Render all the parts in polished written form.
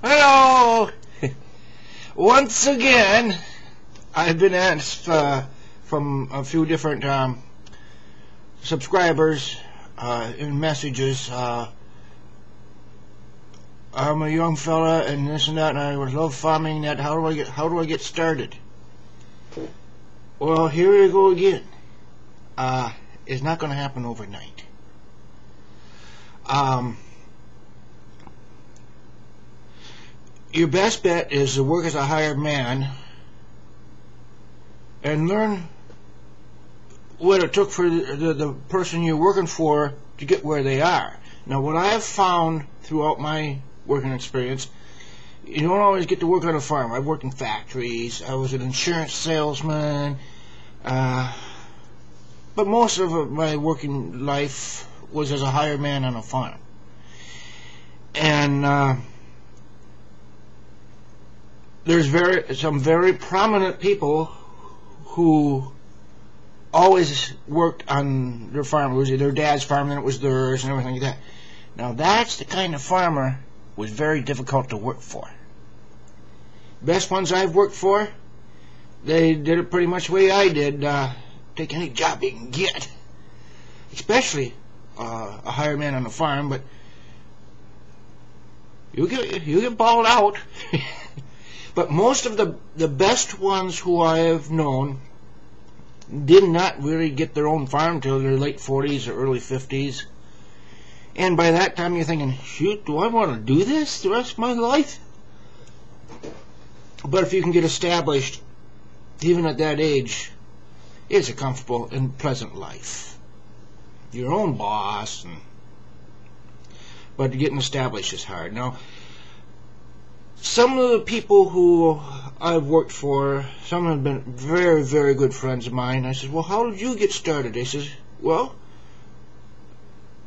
Hello! Once again, I've been asked from a few different subscribers in messages. I'm a young fella and this and that, and I would love farming. That how do I get started? Well, here we go again. It's not going to happen overnight. Your best bet is to work as a hired man and learn what it took for the person you're working for to get where they are. Now, what I have found throughout my working experience, you don't always get to work on a farm. I've worked in factories. I was an insurance salesman. But most of my working life was as a hired man on a farm. And there's some very prominent people who always worked on their farm. It was their dad's farm, then it was theirs, and everything like that. Now that's the kind of farmer was very difficult to work for. Best ones I've worked for, they did it pretty much the way I did. Take any job you can get, especially a hired man on the farm. But you get balled out. But most of the best ones who I have known did not really get their own farm till their late 40s or early 50s. And by that time you're thinking, shoot, do I want to do this the rest of my life? But if you can get established, even at that age, it's a comfortable and pleasant life. Your own boss, but getting established is hard. Now, some of the people who I've worked for, some have been very, very good friends of mine. I said, well, how did you get started? They says, well,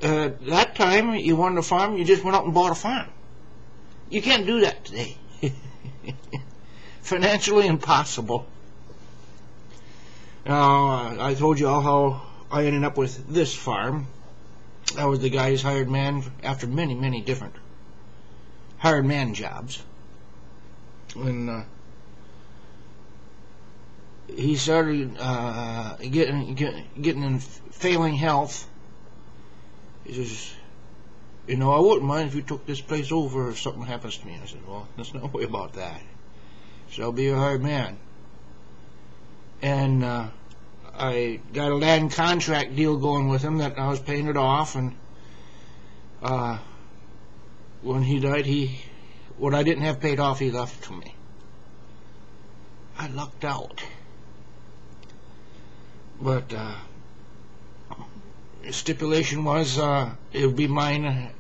that time you wanted a farm, you just went out and bought a farm. You can't do that today. Financially impossible. Now, I told you all how I ended up with this farm. I was the guy's hired man after many, many different hired man jobs. When he started getting in failing health, he says, you know, I wouldn't mind if you took this place over if something happens to me. I said, well, there's no way about that. So I'll be a hired man. And I got a land contract deal going with him that I was paying it off, and when he died, what I didn't have paid off, he left to me. I lucked out. But the stipulation was it would be mine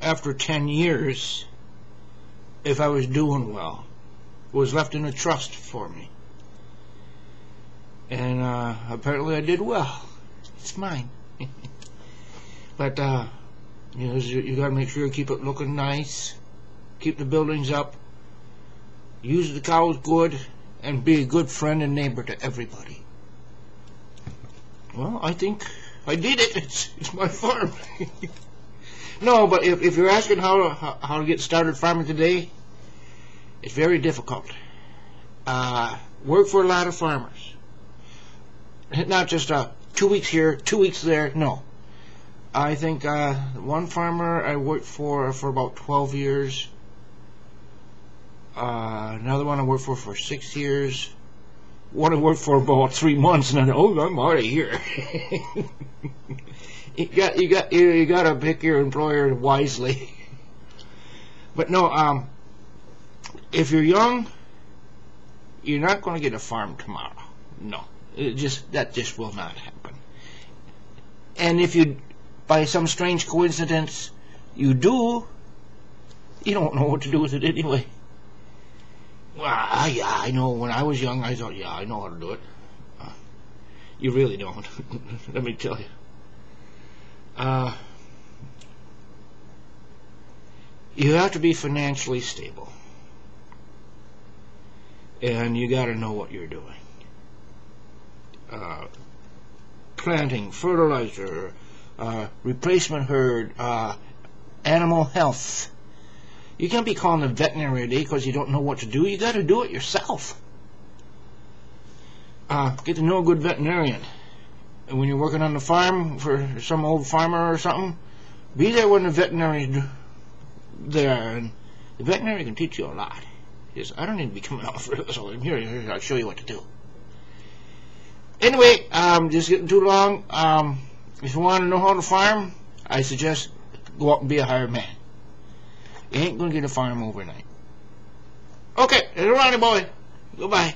after 10 years if I was doing well. It was left in a trust for me. And apparently I did well. It's mine. But you got to make sure you keep it looking nice, keep the buildings up, use the cows good, and be a good friend and neighbor to everybody. Well, I think I did it. It's my farm. No, but if you're asking how to get started farming today, it's very difficult. Work for a lot of farmers. Not just 2 weeks here, 2 weeks there. No. I think one farmer I worked for about 12 years. Another one I worked for 6 years. One I worked for about 3 months, and then I'm out of here. you got to pick your employer wisely. But no, if you're young, you're not going to get a farm tomorrow. No. That just will not happen. And if you, by some strange coincidence, you do, you don't know what to do with it anyway. Well, yeah, I know. When I was young, I thought, yeah, I know how to do it. You really don't. Let me tell you. You have to be financially stable. And you got to know what you're doing. Planting, fertilizer, replacement herd, animal health. You can't be calling a veterinary today because you don't know what to do. You got to do it yourself. Get to know a good veterinarian. And when you're working on the farm for some old farmer or something, be there when the veterinarian's there. And the veterinarian can teach you a lot. Yes, I don't need to be coming off for this. Here, I'll show you what to do. Anyway, just getting too long. If you want to know how to farm, I suggest go out and be a hired man. You ain't going to get a farm overnight. Okay, it's a Ronnie boy. Goodbye.